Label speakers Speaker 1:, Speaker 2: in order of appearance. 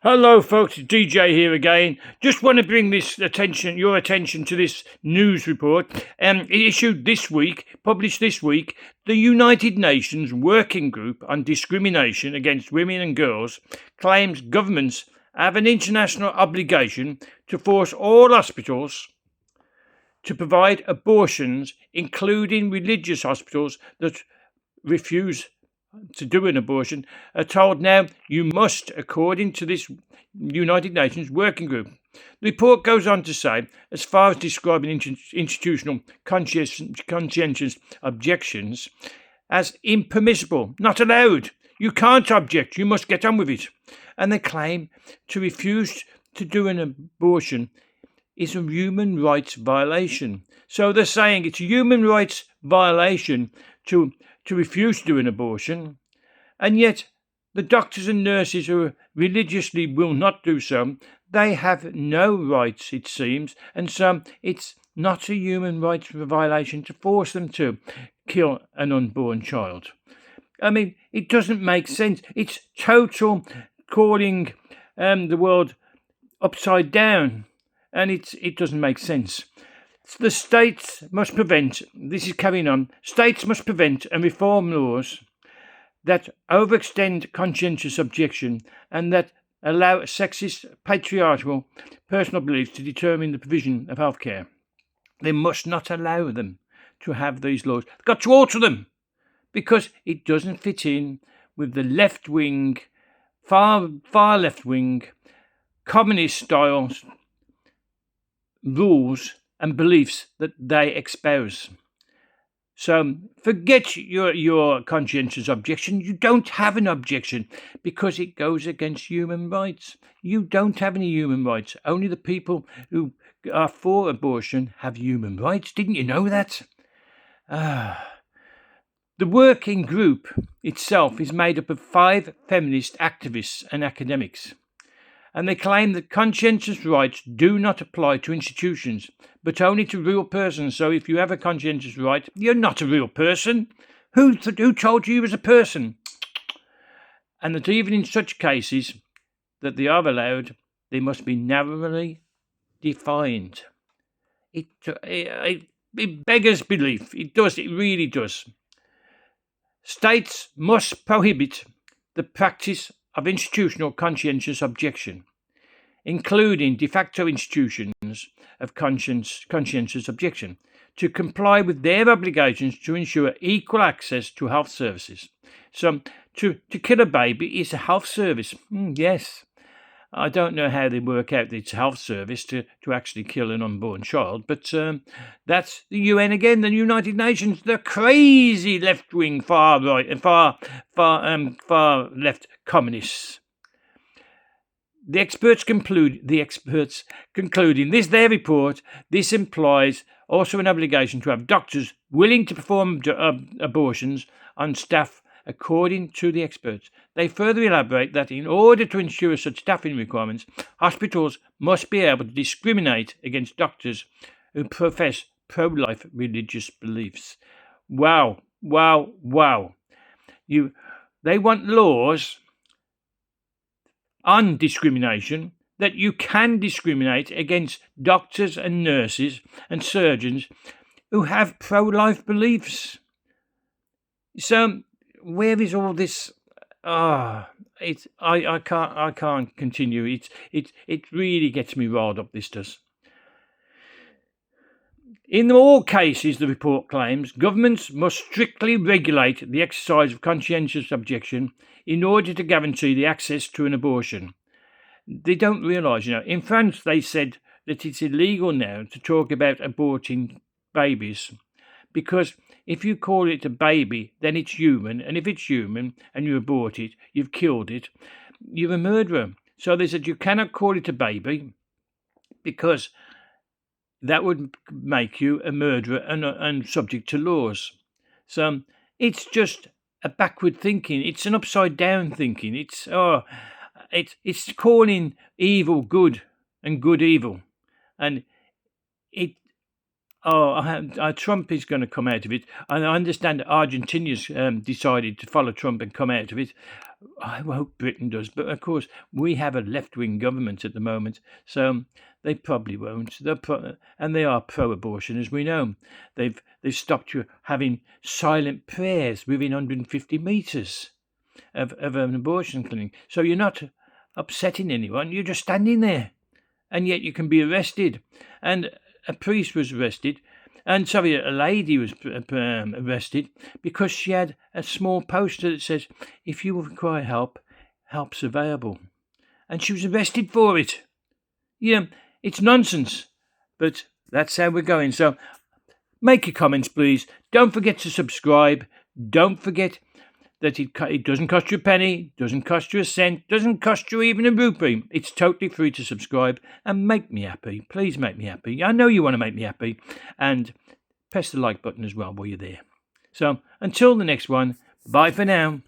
Speaker 1: Hello, folks. It's DJ here again. Just want to bring your attention to this news report. Published this week. The United Nations Working Group on Discrimination Against Women and Girls claims governments have an international obligation to force all hospitals to provide abortions, including religious hospitals that refuse to do an abortion, are told now you must, according to this United Nations Working Group. The report goes on to say, as far as describing institutional conscientious objections as impermissible, not allowed. You can't object, you must get on with it. And they claim to refuse to do an abortion is a human rights violation. So they're saying it's a human rights violation to refuse to do an abortion, and yet the doctors and nurses who religiously will not do so, they have no rights, it seems, and so it's not a human rights violation to force them to kill an unborn child. I mean, it doesn't make sense. It's total calling the world upside down, and it doesn't make sense. The states must prevent, this is carrying on, states must prevent and reform laws that overextend conscientious objection and that allow sexist, patriarchal, personal beliefs to determine the provision of healthcare. They must not allow them to have these laws. They've got to alter them because it doesn't fit in with the left-wing, far left-wing, communist-style rules and beliefs that they espouse. So forget your conscientious objection. You don't have an objection because it goes against human rights. You don't have any human rights. Only the people who are for abortion have human rights. Didn't you know that? The working group itself is made up of 5 feminist activists and academics. And they claim that conscientious rights do not apply to institutions, but only to real persons. So if you have a conscientious right, you're not a real person. Who told you was a person? And that even in such cases that they are allowed, they must be narrowly defined. It beggars belief. It does. It really does. States must prohibit the practice of institutional conscientious objection, including de facto institutions of conscientious objection, to comply with their obligations to ensure equal access to health services. So to kill a baby is a health service. Yes. I don't know how they work out that it's a health service to actually kill an unborn child, but that's the UN again, the United Nations, the crazy left-wing, far right and far left communists. The experts concluding this their report. This implies also an obligation to have doctors willing to perform abortions on staff. According to the experts, they further elaborate that in order to ensure such staffing requirements, hospitals must be able to discriminate against doctors who profess pro-life religious beliefs. Wow. They want laws on discrimination, that you can discriminate against doctors and nurses and surgeons who have pro-life beliefs. So where is all this? I can't continue. It really gets me riled up. This does. In all cases, the report claims, governments must strictly regulate the exercise of conscientious objection in order to guarantee the access to an abortion. They don't realise, in France they said that it's illegal now to talk about aborting babies because if you call it a baby, then it's human, and if it's human and you abort it, you've killed it, you're a murderer. So they said you cannot call it a baby because that would make you a murderer and subject to laws. So it's just a backward thinking. It's an upside down thinking. It's calling evil good and good evil, and Trump is going to come out of it. And I understand Argentina's decided to follow Trump and come out of it. I hope Britain does, but of course we have a left-wing government at the moment, so they probably won't. And they are pro-abortion, as we know. They've stopped you having silent prayers within 150 meters of an abortion clinic, so you're not upsetting anyone. You're just standing there, and yet you can be arrested. And a priest was arrested. And sorry, a lady was arrested because she had a small poster that says, "If you require help, help's available." And she was arrested for it. Yeah, it's nonsense. But that's how we're going. So make your comments, please. Don't forget to subscribe. Don't forget that it doesn't cost you a penny, doesn't cost you a cent, doesn't cost you even a rupee. It's totally free to subscribe and make me happy. Please make me happy. I know you want to make me happy. And press the like button as well while you're there. So until the next one, bye for now.